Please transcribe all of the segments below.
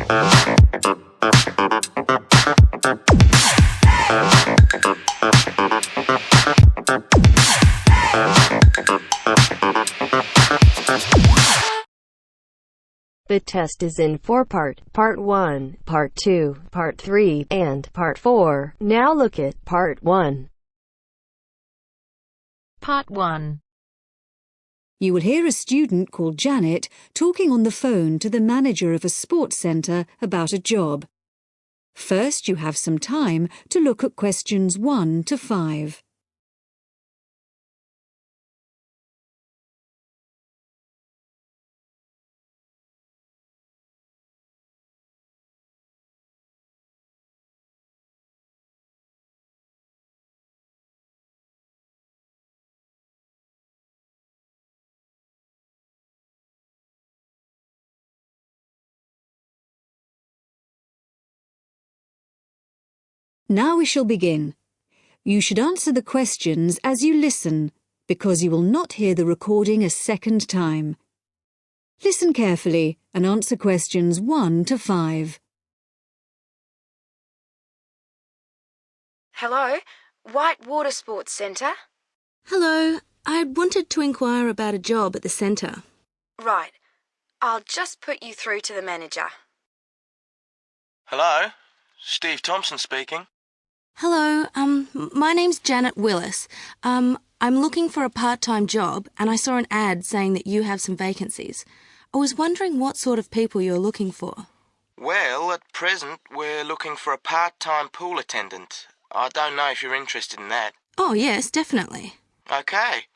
The test is in 4-part, Part 1, Part 2, Part 3, and Part 4. Now look at Part 1. Part 1. You will hear a student called Janet talking on the phone to the manager of a sports centre about a job. First, you have some time to look at questions 1 to 5. Now we shall begin. You should answer the questions as you listen, because you will not hear the recording a second time. Listen carefully and answer questions 1 to 5. Hello, White Water Sports Centre? Hello, I wanted to inquire about a job at the centre. Right, I'll just put you through to the manager. Hello, Steve Thompson speaking. Hello, my name's Janet Willis. I'm looking for a part-time job and I saw an ad saying that you have some vacancies. I was wondering what sort of people you're looking for. Well, at present, we're looking for a part-time pool attendant. I don't know if you're interested in that. Oh, yes, definitely. Okay.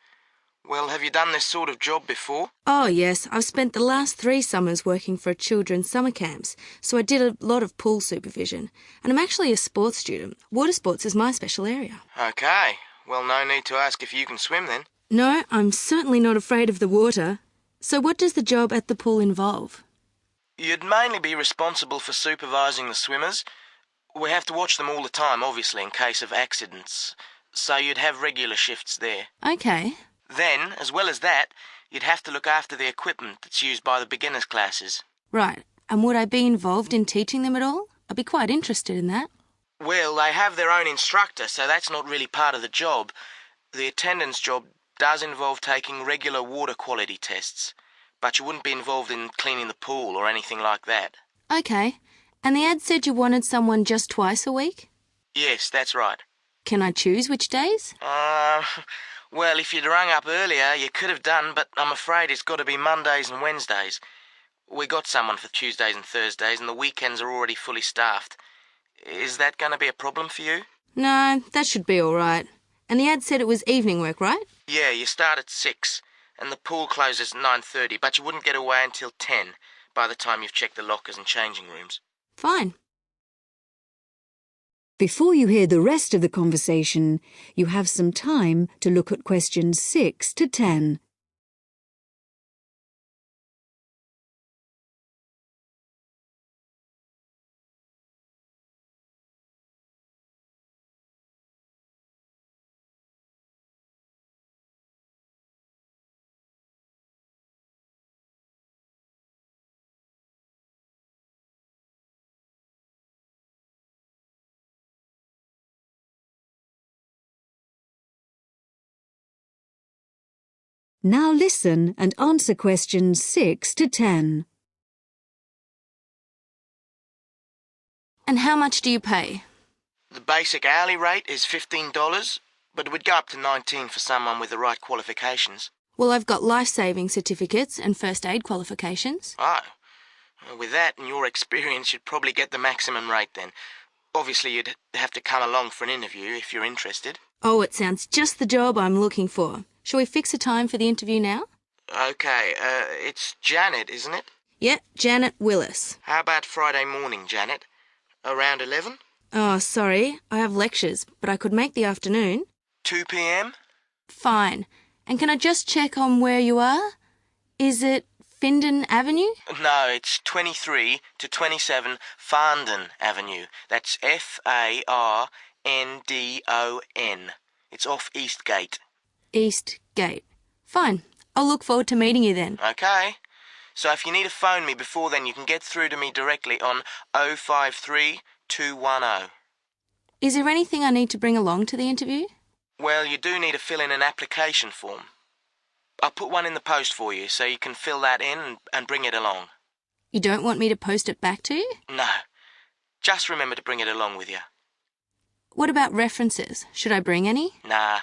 Well, have you done this sort of job before? Oh, yes, I've spent the last 3 summers working for children's summer camps, so I did a lot of pool supervision. And I'm actually a sports student. Water sports is my special area. Okay. Well, no need to ask if you can swim then. No, I'm certainly not afraid of the water. So what does the job at the pool involve? You'd mainly be responsible for supervising the swimmers. We have to watch them all the time, obviously, in case of accidents. So you'd have regular shifts there. Okay. Then, as well as that, you'd have to look after the equipment that's used by the beginners classes. Right. And would I be involved in teaching them at all? I'd be quite interested in that. Well, they have their own instructor, so that's not really part of the job. The attendance job does involve taking regular water quality tests, but you wouldn't be involved in cleaning the pool or anything like that. Okay. And the ad said you wanted someone just twice a week? Yes, that's right. Can I choose which days? Well, if you'd rung up earlier, you could have done, but I'm afraid it's got to be Mondays and Wednesdays. We got someone for Tuesdays and Thursdays, and the weekends are already fully staffed. Is that going to be a problem for you? No, that should be all right. And the ad said it was evening work, right? Yeah, you start at 6, and the pool closes at 9:30, but you wouldn't get away until 10 by the time you've checked the lockers and changing rooms. Fine. Before you hear the rest of the conversation, you have some time to look at questions 6 to 10. Now listen and answer questions 6 to 10. And how much do you pay? The basic hourly rate is $15, but it would go up to $19 for someone with the right qualifications. Well, I've got life-saving certificates and first aid qualifications. Oh, with that and your experience, you'd probably get the maximum rate then. Obviously, you'd have to come along for an interview if you're interested. Oh, it sounds just the job I'm looking for. Shall we fix a time for the interview now? Okay, it's Janet, isn't it? Yeah, Janet Willis. How about Friday morning, Janet? Around 11? Oh, sorry, I have lectures, but I could make the afternoon. 2 p.m? Fine. And can I just check on where you are? Is it Findon Avenue? No, it's 23 to 27 Farndon Avenue. That's F-A-R-N-D-O-N. It's off Eastgate. East Gate. Fine. I'll look forward to meeting you then. Okay. So if you need to phone me before then, you can get through to me directly on 053 210. Is there anything I need to bring along to the interview? Well, you do need to fill in an application form. I'll put one in the post for you, so you can fill that in and bring it along. You don't want me to post it back to you? No. Just remember to bring it along with you. What about references? Should I bring any? Nah,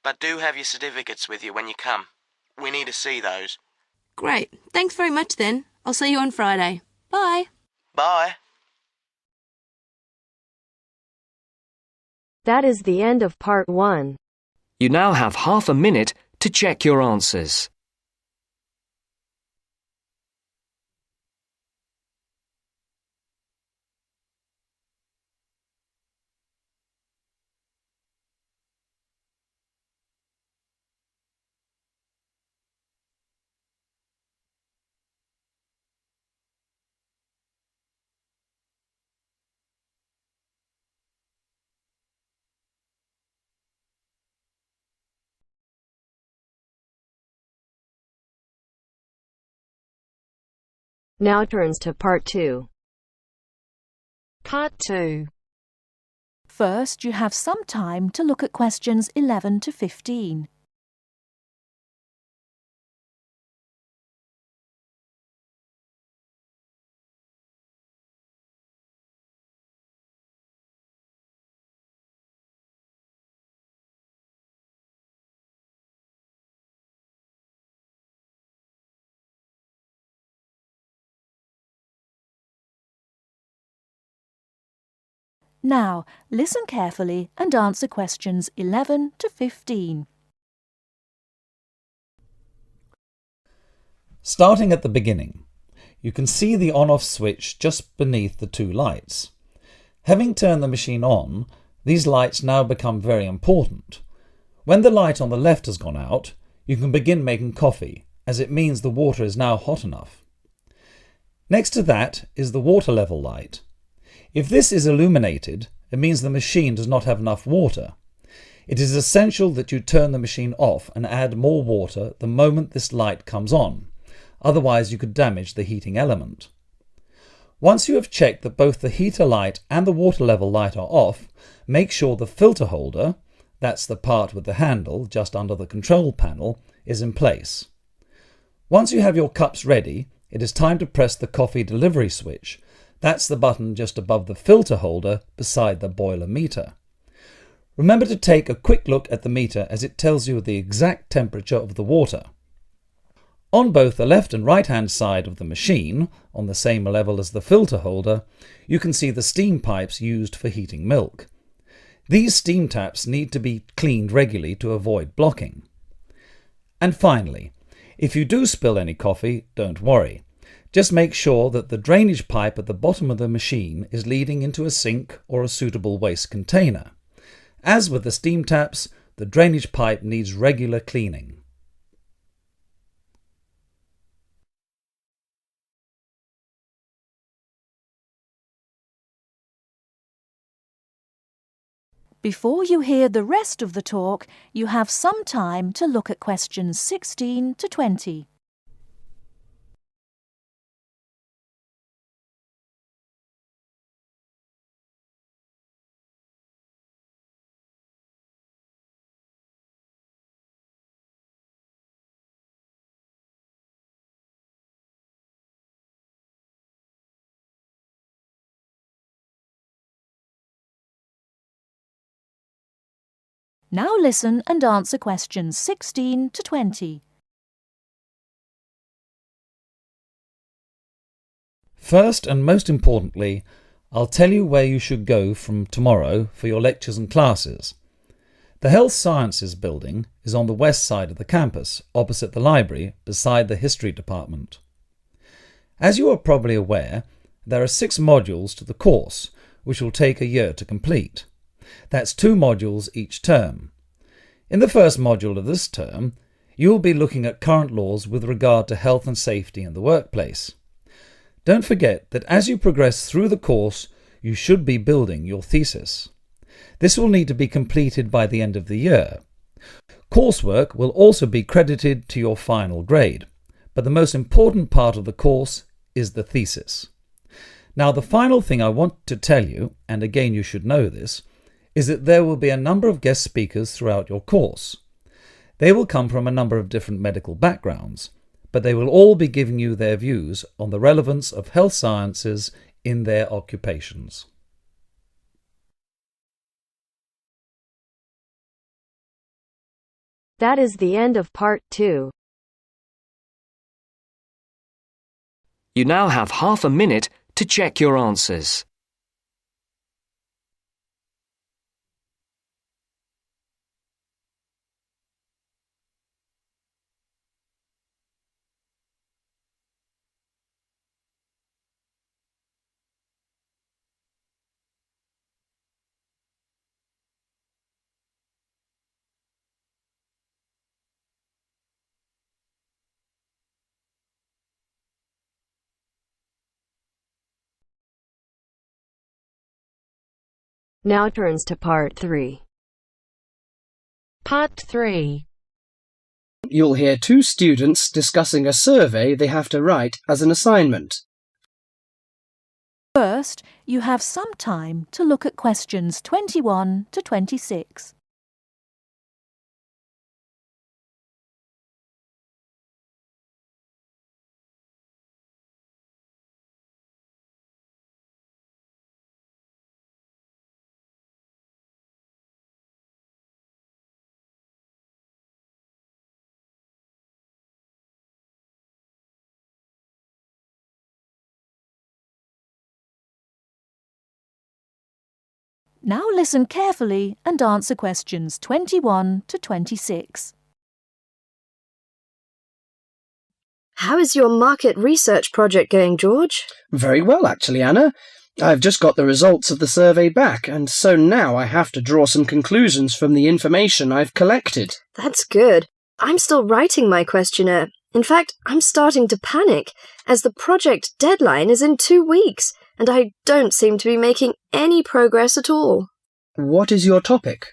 but do have your certificates with you when you come. We need to see those. Great. Thanks very much then. I'll see you on Friday. Bye. Bye. That is the end of part 1. You now have half a minute to check your answers. Now turns to part 2. Part 2. First, you have some time to look at questions 11 to 15. Now, listen carefully and answer questions 11 to 15. Starting at the beginning, you can see the on-off switch just beneath the two lights. Having turned the machine on, these lights now become very important. When the light on the left has gone out, you can begin making coffee, as it means the water is now hot enough. Next to that is the water level light. If this is illuminated, it means the machine does not have enough water. It is essential that you turn the machine off and add more water the moment this light comes on, otherwise you could damage the heating element. Once you have checked that both the heater light and the water level light are off, make sure the filter holder, that's the part with the handle just under the control panel, is in place. Once you have your cups ready, it is time to press the coffee delivery switch. That's the button just above the filter holder beside the boiler meter. Remember to take a quick look at the meter as it tells you the exact temperature of the water. On both the left and right hand side of the machine, on the same level as the filter holder, you can see the steam pipes used for heating milk. These steam taps need to be cleaned regularly to avoid blocking. And finally, if you do spill any coffee, don't worry. Just make sure that the drainage pipe at the bottom of the machine is leading into a sink or a suitable waste container. As with the steam taps, the drainage pipe needs regular cleaning. Before you hear the rest of the talk, you have some time to look at questions 16 to 20. Now listen and answer questions 16 to 20. First and most importantly, I'll tell you where you should go from tomorrow for your lectures and classes. The Health Sciences building is on the west side of the campus, opposite the library, beside the History department. As you are probably aware, there are 6 modules to the course, which will take a year to complete. That's 2 modules each term. In the first module of this term, you will be looking at current laws with regard to health and safety in the workplace. Don't forget that as you progress through the course, you should be building your thesis. This will need to be completed by the end of the year. Coursework will also be credited to your final grade, but the most important part of the course is the thesis. Now, the final thing I want to tell you, and again you should know this, is that there will be a number of guest speakers throughout your course. They will come from a number of different medical backgrounds, but they will all be giving you their views on the relevance of health sciences in their occupations. That is the end of part 2. You now have half a minute to check your answers. Now turns to part 3. Part 3. You'll hear two students discussing a survey they have to write as an assignment. First, you have some time to look at questions 21 to 26. Now listen carefully and answer questions 21 to 26. How is your market research project going, George? Very well, actually, Anna. I've just got the results of the survey back, and so now I have to draw some conclusions from the information I've collected. That's good. I'm still writing my questionnaire. In fact, I'm starting to panic, as the project deadline is in 2 weeks, and I don't seem to be making any progress at all. What is your topic?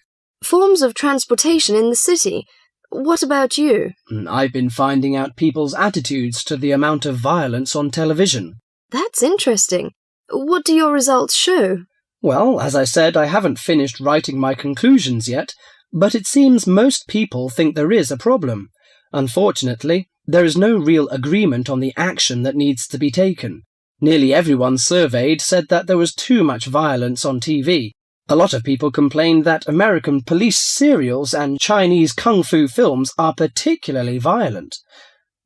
Forms of transportation in the city. What about you? I've been finding out people's attitudes to the amount of violence on television. That's interesting. What do your results show? Well, as I said, I haven't finished writing my conclusions yet, but it seems most people think there is a problem. Unfortunately, there is no real agreement on the action that needs to be taken. Nearly everyone surveyed said that there was too much violence on TV. A lot of people complained that American police serials and Chinese kung fu films are particularly violent.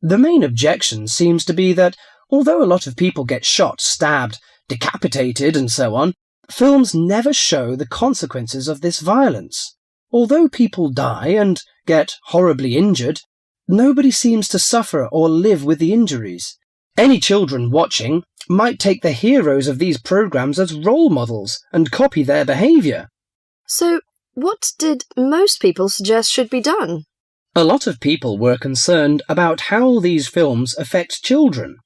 The main objection seems to be that, although a lot of people get shot, stabbed, decapitated and so on, films never show the consequences of this violence. Although people die and get horribly injured, nobody seems to suffer or live with the injuries. Any children watching might take the heroes of these programs as role models and copy their behaviour. So, what did most people suggest should be done? A lot of people were concerned about how these films affect children.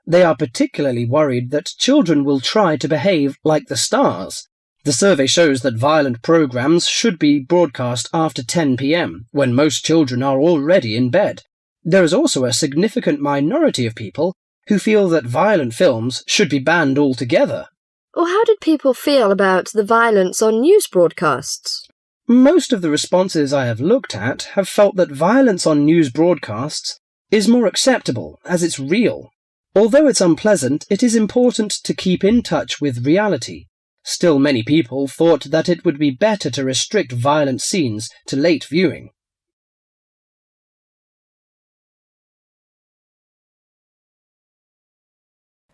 They are particularly worried that children will try to behave like the stars. The survey shows that violent programs should be broadcast after 10 p.m, when most children are already in bed. There is also a significant minority of people who feel that violent films should be banned altogether. Or how did people feel about the violence on news broadcasts? Most of the responses I have looked at have felt that violence on news broadcasts is more acceptable, as it's real. Although it's unpleasant, it is important to keep in touch with reality. Still, many people thought that it would be better to restrict violent scenes to late viewing.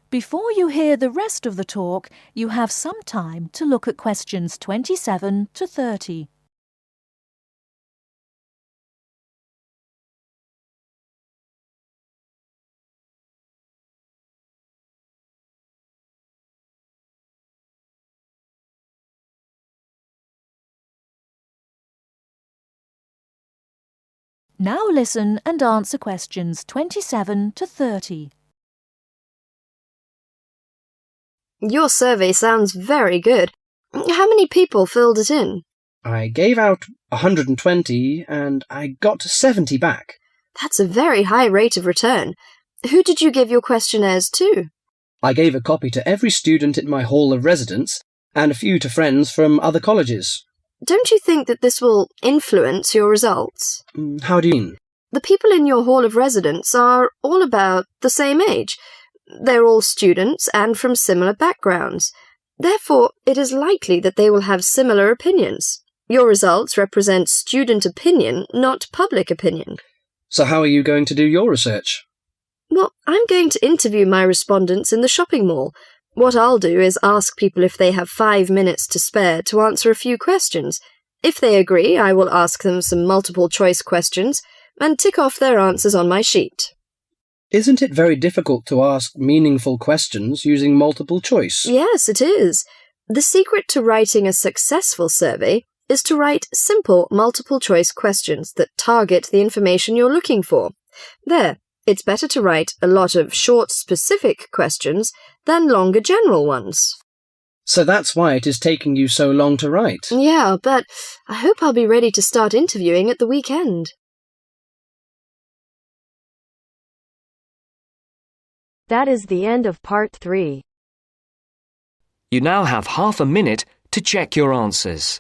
Before you hear the rest of the talk, you have some time to look at questions 27 to 30. Now listen and answer questions 27 to 30. Your survey sounds very good. How many people filled it in? I gave out 120 and I got 70 back. That's a very high rate of return. Who did you give your questionnaires to? I gave a copy to every student in my hall of residence and a few to friends from other colleges. Don't you think that this will influence your results? How do you mean? The people in your hall of residence are all about the same age. They're all students and from similar backgrounds. Therefore, it is likely that they will have similar opinions. Your results represent student opinion, not public opinion. So how are you going to do your research? Well, I'm going to interview my respondents in the shopping mall. What I'll do is ask people if they have 5 minutes to spare to answer a few questions. If they agree, I will ask them some multiple-choice questions and tick off their answers on my sheet. Isn't it very difficult to ask meaningful questions using multiple choice? Yes, it is. The secret to writing a successful survey is to write simple multiple-choice questions that target the information you're looking for. There, it's better to write a lot of short, specific questions than longer general ones. So that's why it is taking you so long to write. Yeah, but I hope I'll be ready to start interviewing at the weekend. That is the end of part 3. You now have half a minute to check your answers.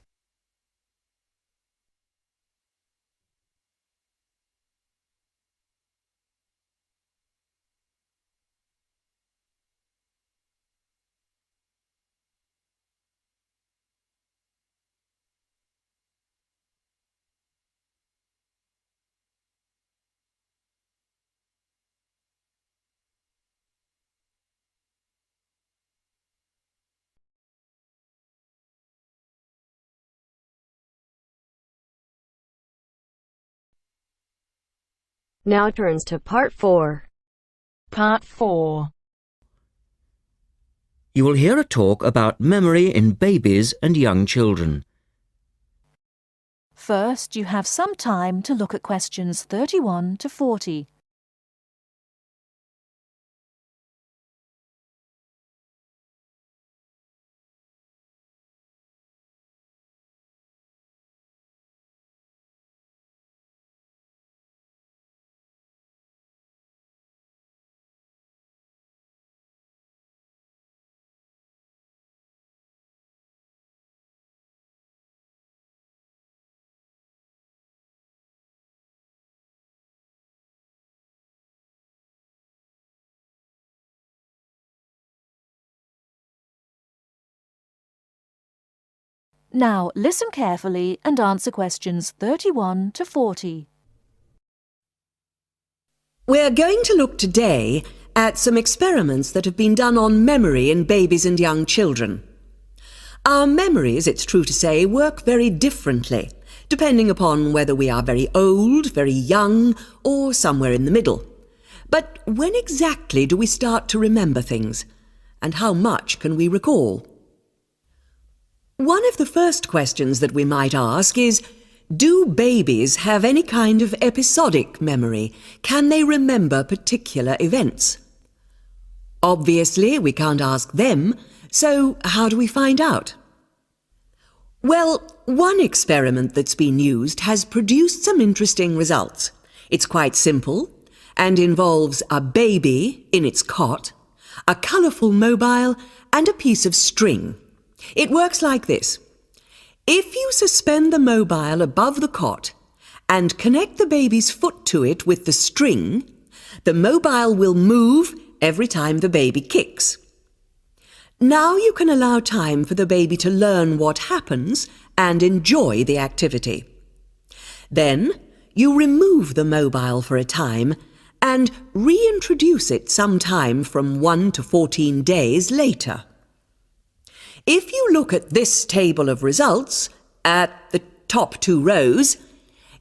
Now turns to part 4. Part 4. You will hear a talk about memory in babies and young children. First, you have some time to look at questions 31 to 40. Now listen carefully and answer questions 31 to 40. We're going to look today at some experiments that have been done on memory in babies and young children. Our memories, it's true to say, work very differently, depending upon whether we are very old, very young, or somewhere in the middle. But when exactly do we start to remember things? And how much can we recall? One of the first questions that we might ask is, do babies have any kind of episodic memory? Can they remember particular events? Obviously, we can't ask them, so how do we find out? Well, one experiment that's been used has produced some interesting results. It's quite simple and involves a baby in its cot, a colourful mobile, and a piece of string. It works like this. If you suspend the mobile above the cot and connect the baby's foot to it with the string, the mobile will move every time the baby kicks. Now you can allow time for the baby to learn what happens and enjoy the activity. Then you remove the mobile for a time and reintroduce it sometime from 1 to 14 days later. If you look at this table of results, at the top 2 rows,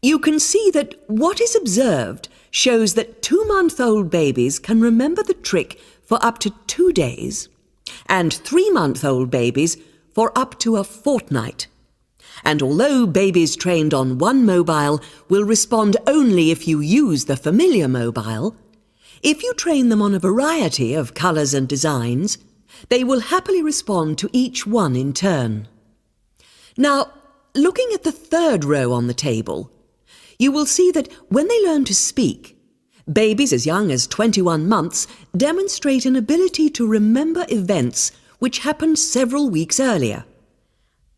you can see that what is observed shows that 2-month-old babies can remember the trick for up to 2 days, and 3-month-old babies for up to a fortnight. And although babies trained on one mobile will respond only if you use the familiar mobile, if you train them on a variety of colours and designs, they will happily respond to each one in turn. Now, looking at the 3rd row on the table, you will see that when they learn to speak, Babies as young as 21 months demonstrate an ability to remember events which happened several weeks earlier.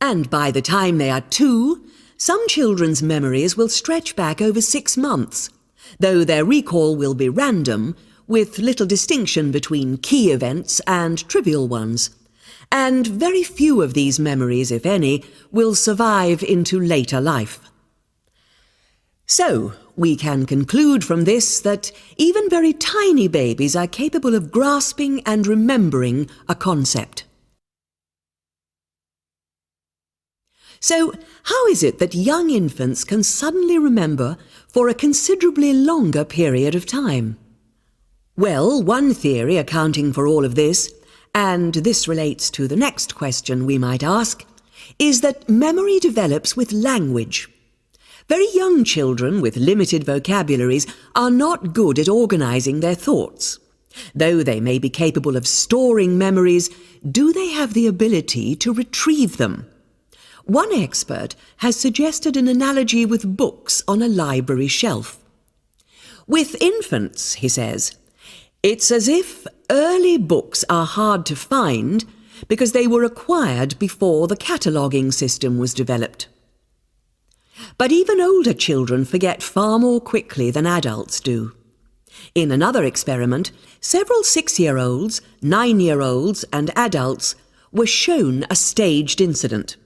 And by the time they are 2, some children's memories will stretch back over 6 months, though their recall will be random, with little distinction between key events and trivial ones. And very few of these memories, if any, will survive into later life. So, we can conclude from this that even very tiny babies are capable of grasping and remembering a concept. So, how is it that young infants can suddenly remember for a considerably longer period of time? Well, one theory accounting for all of this, and this relates to the next question we might ask, is that memory develops with language. Very young children with limited vocabularies are not good at organizing their thoughts. Though they may be capable of storing memories, do they have the ability to retrieve them? One expert has suggested an analogy with books on a library shelf. With infants, he says, it's as if early books are hard to find because they were acquired before the cataloguing system was developed. But even older children forget far more quickly than adults do. In another experiment, several 6-year-olds, 9-year-olds and adults were shown a staged incident.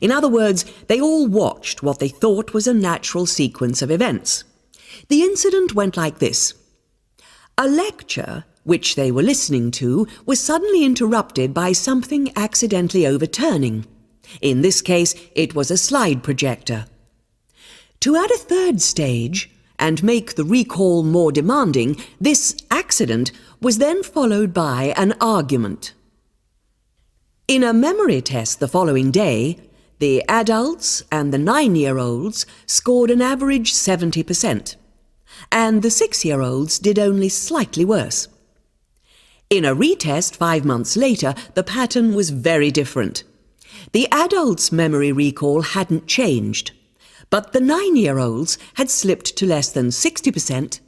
In other words, they all watched what they thought was a natural sequence of events. The incident went like this. A lecture, which they were listening to, was suddenly interrupted by something accidentally overturning. In this case, it was a slide projector. To add a third stage, and make the recall more demanding, this accident was then followed by an argument. In a memory test the following day, the adults and the 9-year-olds scored an average 70%, and the 6-year-olds did only slightly worse. In a retest 5 months later, the pattern was very different. The adults' memory recall hadn't changed, but the 9-year-olds had slipped to less than 60%,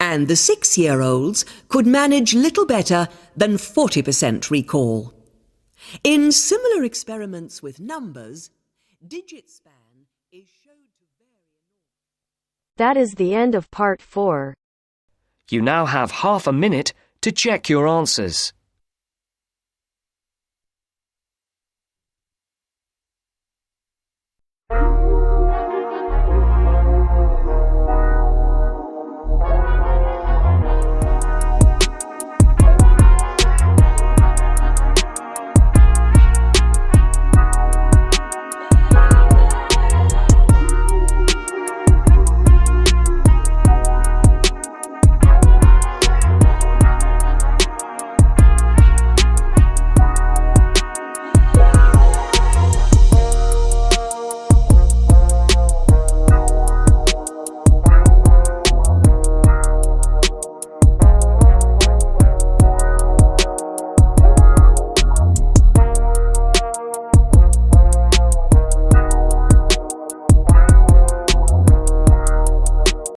and the 6-year-olds could manage little better than 40% recall. In similar experiments with numbers, digit span is shown to vary. That is the end of part 4. You now have half a minute to check your answers.